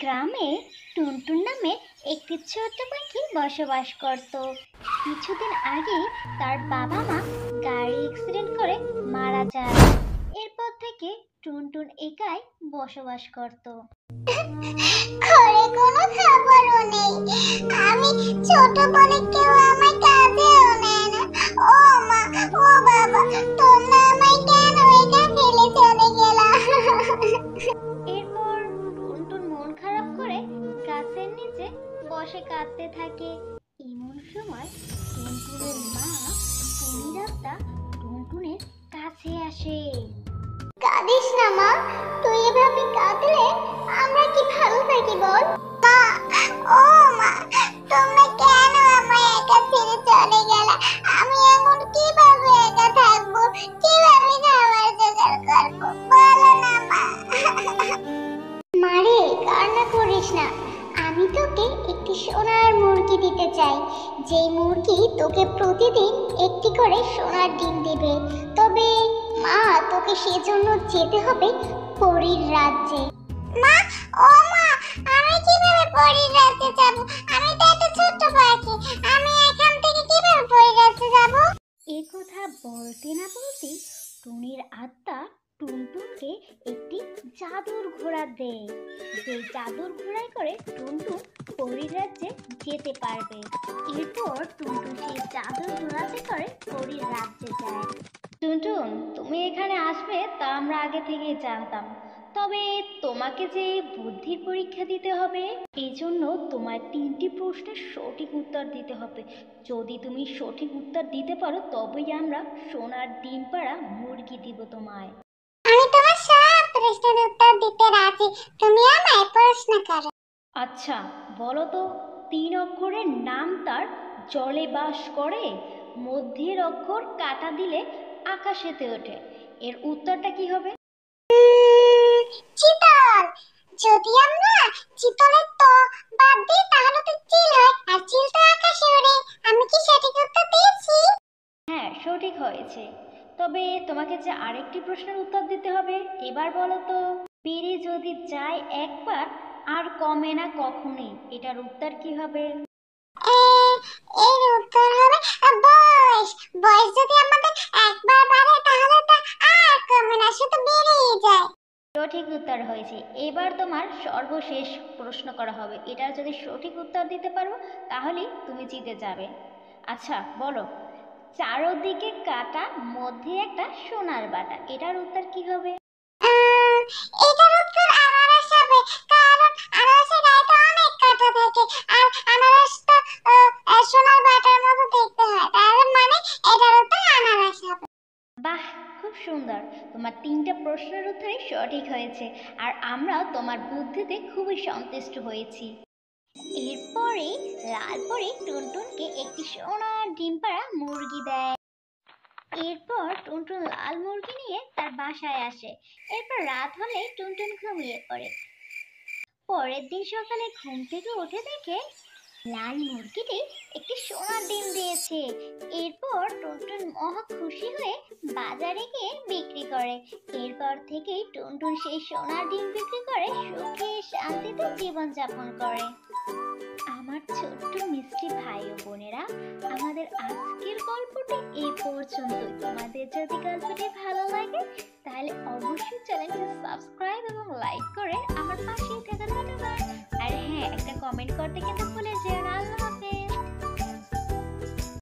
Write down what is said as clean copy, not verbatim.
গ্রামে টুনটুন নামে একটি ছোট্ট পাখি বসবাস করত। কিছুদিন আগে তার বাবা মা গাড়ি অ্যাক্সিডেন্ট করে মারা যায়। এরপর থেকে টুনটুন একাই বসবাস করত। ঘরে কোনো খাবারও নেই, আমি ছোট বলে কেউ আমায় কাঁদেও নেয় না। ও মা, ও বাবা, তোমরা আমায় কেন একা ফেলে চলে গেলা? এরপর টুনটুন মন খারাপ করে গাছের নিচে বসে কাঁদতে থাকে। এমন সময় টুনটুনের মা টুনি রাস্তা টুনটুনের কাছে আসে। কাঁদিস না মা, তুই এভাবে কাঁদলে আমরা কি ভালো থাকি বল? মা, ও মা, তোমরা কেন আমায় একা ছেড়ে চলে গেলা? আমি এখন কিভাবে একা থাকবো? কিভাবে খাবার জোগাড় করবো? বলো না মা। মারে, কান্না করিস না। আমি তোকে একটি সোনার মুরগি দিতে চাই, যেই মুরগি তোকে প্রতিদিন একটি করে সোনার ডিম দেবে। তবে মা, তোকে সেজন্য যেতে হবে পরীর রাজ্যে। মা, ও মা, আমি কিভাবে পরীর রাজ্যে যাব? আমি তো একটা ছোট্ট পাখি, আমি এখান থেকে কিভাবে পরীর রাজ্যে যাব? এই কথা বলতে না বলতে টুনির আত্মা টুনটুনকে একটি জাদুর ঘোড়া দেয়। যে জাদুর ঘোড়ায় করে টুনটুন পরীর রাজ্যে যেতে পারবে। এরপর টুনটুন সেই জাদুর ঘোড়াতে করে পরীর রাজ্যে যায়। টুনটুন, তুমি এখানে আসবে তা আমরা আগে থেকেই জানতাম। তবে তোমাকে যে বুদ্ধির পরীক্ষা দিতে হবে, এই জন্য তোমার 3টি প্রশ্নের সঠিক উত্তর দিতে হবে। যদি তুমি সঠিক উত্তর দিতে পারো তবেই আমরা সোনার ডিম পাড়া মুরগি দিব তোমায়। আমি তোমার সব প্রশ্নের উত্তর দিতে রাজি, তুমি আমায় প্রশ্ন করো। আচ্ছা, বলো তো, 3 অক্ষরের নাম তার জলে বাস করে, মধ্যের অক্ষর কাটা দিলে আকাশেতে ওঠে। এর উত্তরটা কি হবে? চিতল। যদি আমরা চিতলের তো বাদ দিই তাহলে তো চিল হয়, আর চিল তো আকাশে ওড়ে। আমি কি সঠিক উত্তর দিয়েছি? হ্যাঁ, সঠিক হয়েছে। তবে তোমাকে যে আরেকটি প্রশ্নের উত্তর দিতে হবে। এবার বলো তো, বেড়ে যদি যায় একবার আর কমে না কখনোই, এটার উত্তর কি হবে? এর উত্তর হবে বয়স। বয়স যদি আমাদের একবার বাড়ে তাহলে তা আর কমে না, শুধু বেড়েই যায়। সঠিক উত্তর হয়েছে। এবার তোমার সর্বশেষ প্রশ্ন করা হবে। এটার যদি সঠিক উত্তর দিতে পারো তাহলেই তুমি জিতে যাবে। আচ্ছা বলো, চারদিকে কাটা, মধ্যে একটা সোনার বাটা, এটার উত্তর কি হবে? এটার উত্তর আনারস হবে, কারণ আনারসের গায়ে তো অনেক কাঁটা থাকে, আর আনারস তো সোনার বাটার মতো দেখতে হয়, তার মানে এটার উত্তর আনারস হবে। বাহ, খুব সুন্দর। তোমার 3টা প্রশ্নের উত্তরই সঠিক হয়েছে, আর আমরা তোমার বুদ্ধিতে খুবই সন্তুষ্ট হয়েছি। এরপরে লাল পরি টুনটুনকে একটি সোনার ডিম পাড়া মুরগি দেয়। এরপর টুনটুন লাল মুরগি নিয়ে তার বাসায় আসে। এরপর রাত হলে টুনটুন ঘুমিয়ে পড়ে। পরের দিন সকালে ঘুম থেকে উঠে দেখে লাল মুরগিটি একটি সোনার ডিম দিয়েছে। এরপর টুনটুন মহা খুশি হয়ে বাজারে গিয়ে বিক্রি করে। এরপর থেকেই টুনটুন সেই সোনার ডিম বিক্রি করে সুখে শান্তিতে জীবনযাপন করে। আমার ছোট্ট মিষ্টি ভাই ও বোনেরা, আমাদের আজকের গল্পটি এই পর্যন্তই। তোমাদের যদি গল্পটি ভালো লাগে তাহলে অবশ্যই চ্যানেলটি সাবস্ক্রাইব এবং লাইক করে আমার পাশেই থাকা ধন্যবাদ। আর হ্যাঁ, একটা কমেন্ট করতে কিন্তু